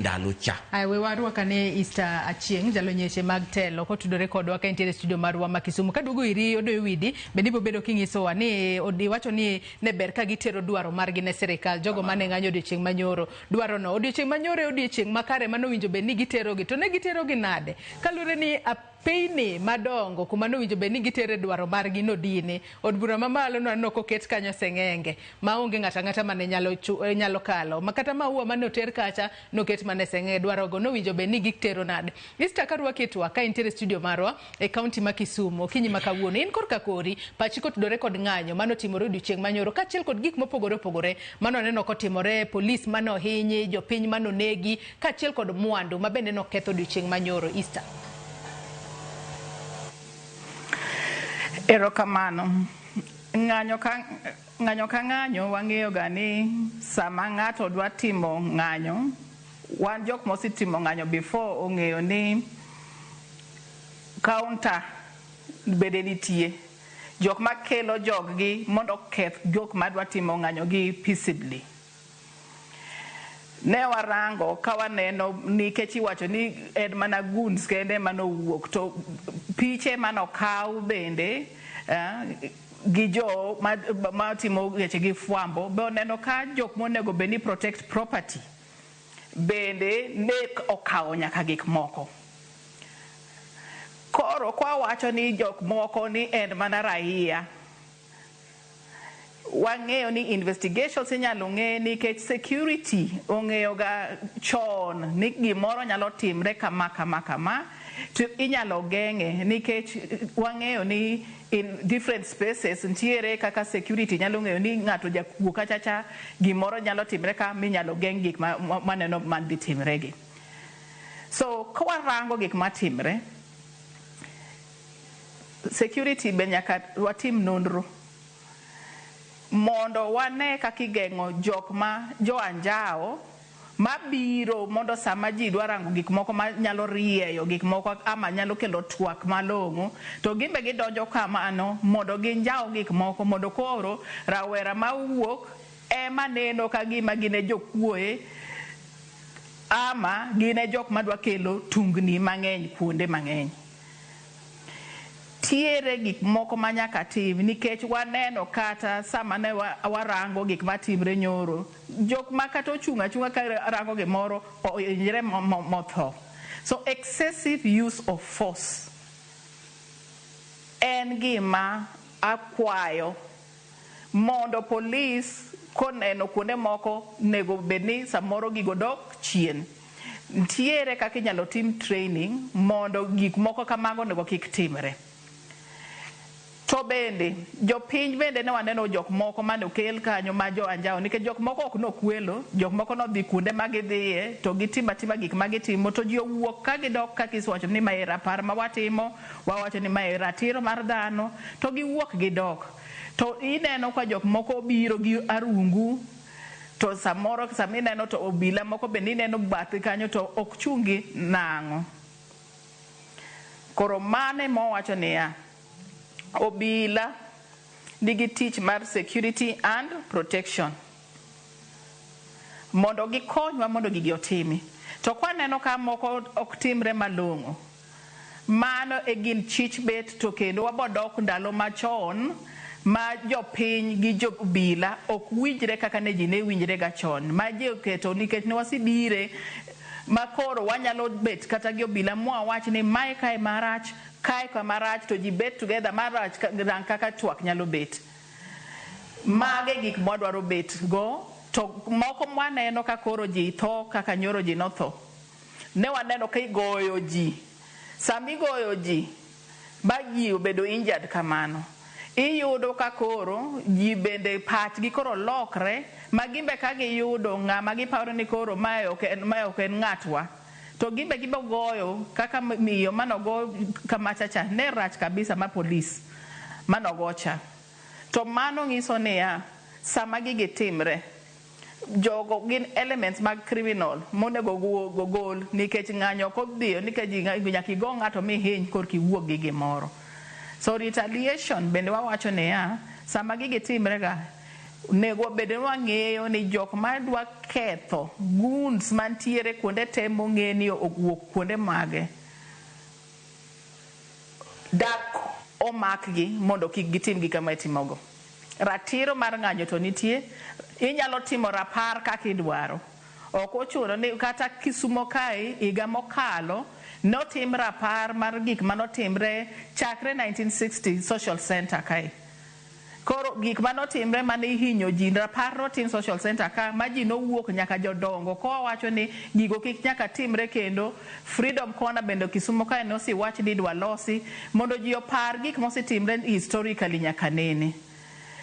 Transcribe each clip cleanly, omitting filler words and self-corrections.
ndalo cha. Ai we warwa kane Easter Achieng jalo nyeche mag telo kotudore kodwa ka intere studio marwa ma Kisumu kadugo iri odo widi bendi bobedo kingiso wa ni odiwacho ni ne ber ka gitero dwaro margi ne sirikal jogo mane ng'anyo odiochieng' manyoro dwaro no odiochieng' manyoro odiochieng' makare mano winjo be ni gitero gi to ne gitero gi nade kalure ni peini madongo kuma no winjo be ni gitere dwaro margi no dine od bura mamalo no koket kanyo seng'enge maonge ng'ata mane nyalo kalo makata maua mane oter kacha no ket mane seng'e dwaro go no winjo be ni gitero nade Easter karwa kitwa ka intere studio marwa e county ma Kisumu kinyi makawuono in korka kori pachi kotudore kod ng'anyo mano timore odiochieng' manyoro kachiel kod gik mopogore mano neno kotimore police mano hinyi jopiny mano negi kachiel kod mwandu mabende no ketho odiochieng' manyoro Easter. Erokamano. Ng'anyo ka ng'anyo wang'eyo gani sama ng'ato dwa timo ng'anyo wan jok mositimo ng'anyo before ong'eyo ni counter bede nitie jok makelo joggi mondo keth jok madwa timo ng'anyo gi peaceably. Ne warango ka waneno nikech iwacho ni en mana goons kende manowuok to piche manokaw bende gi jo matimo weche gi fwambo be oneno ka jok monego be ni protect property bende ne okawo nyaka gik moko. Koro kwa wacho ni jok moko ni en mana raia wang'eyo ni investigations inyalo ng'e nikech security ong'eyo ga chon ni gimoro nyalo timre kama to inyalo geng'e nikech wang'eyo ni in different spaces ntiere kaka security nyalo ng'eyo ni ng'ato jakuo kachacha gimoro nyalo timre ka minyalo geng' gik maneno man dhi timre gi. So kwa rango gik matimre security be nyaka watim nonro mondo wane kaka igeng'o jok ma jo anjao mabiro mondo sama ji dwa rango gik moko manyalo rieyo gik moko ama nyalo kelo twak malong'o to gimbe gidonjo kamano mondo ginjao gik moko mondo koro rawera mawuok ema neno ka gima gine jokuoye ama gine jok madwa kelo tungni mang'eny kuonde mang'eny. Tiere gik moko manyaka tim nikech waneno kata sama ne warango gik matimre nyoro jok makata ochung' achung'a ka rango gimoro ohinyre motho. So excessive use of force en gima akwayo mondo police koneno kuonde moko nego bedni samoro gigo dok chien. Ntiere kaka inyalo tim training mondo gik moko kamago nego kik timre. To bende jopiny bende ne waneno jok moko mane okel kanyo ma jo anjao nikech jok moko ok nokwelo jok moko no dhi kuonde ma gidhiye to gitima gik ma gitimo to ji owuok ka gidok ka kiswacho ni ma era par ma watimo wawacho ni ma era ratiro mar dhano to giwuok gidok to ineno ka jok moko biro gi arungu to samoro samineno to obila moko bende ineno bathi kanyo to ok chungi nang'o. Koro mane mowacho niya obila nigi tich mar security and protection mondo gikonywa mondo gigi otimi to kwaneno ka moko ok timre malong'o mano e gin chich bet to kendo wabodok ndalo machon ma jopiny gi jobila ok winjre kaka ne ji ne winjre ga chon ma ji oketo nikech ne wasibire makoro wanyalo bet kata gi obila mwawach ni mae kae marach kai kwa marach to ji bet together marach rang kaka twak nyalo bet mage gik mwadwaro bet go to moko mwaneno ka koro ji tho kaka nyoro ji notho ne waneno ka igoyo ji sami goyo ji ba ji obedo injured kamano iyudo ka koro ji bende pachgi koro lokre ma gimbe ka giyudo ng'ama giparo ni koro mae ok en ng'atwa to gimbe gibogoyo kaka miyo manogo kamachacha ne rach kabisa ma police manogocha to mano ng'iso niya sama gigi timre jogo gin elements mag criminal monego gol nikech ng'anyo kodhiyo nikech nyaka igo ng'ato mihiny korki wuok gi gimoro. So retaliation bende wawacho niya sama gigi timre ga nego bede wang'eyo ni jok madwa ketho goons mantiere kuonde temo ng'eni owuok kuonde mage dak omakgi mondo kik gitim gik ma itimogo. Ratiro mar ng'anyo to nitie, inyalo timo rapar kaka idwaro. Ok ochuno ni kata Kisumo kae higa mokalo notim rapar mar gik manotimre chakre 1960 social center kae. Koro gik manotimre mane ihinyo ji, rapar notim social center ka ma ji nowuok nyaka jodongo ko wacho ni gigo kik nyaka timre kendo. Freedom Corner bende Kisumo kae nosi wach ni dwa losi mondo ji opar gik mosetimre historically nyaka nene.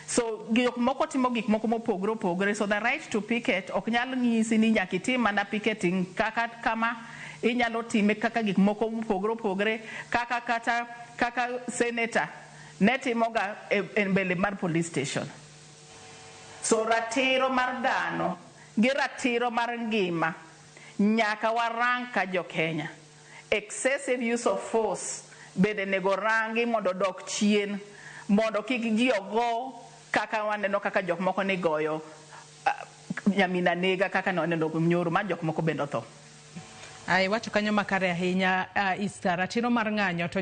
So gik moko timo gik moko mopogore opogore, so the right to picket ok nyal ng'isi ni nyaka itim mana picketing kaka kama, inyalo time kaka gik moko mopogore opogore kaka senator netimoga e mbele mar police station. So ratiro mar dhano gi ratiro mar ngima nyaka warang ka jo Kenya. Excessive use of force bende nego rangi mondo dok chien, mondo kik ji ogo kaka waneno kaka jok moko ni goyo nyamina nega kaka noneno nyoro ma jok moko bende otho. Ai wacho kanyo makare ahinya, ratiro mar ng'anyo to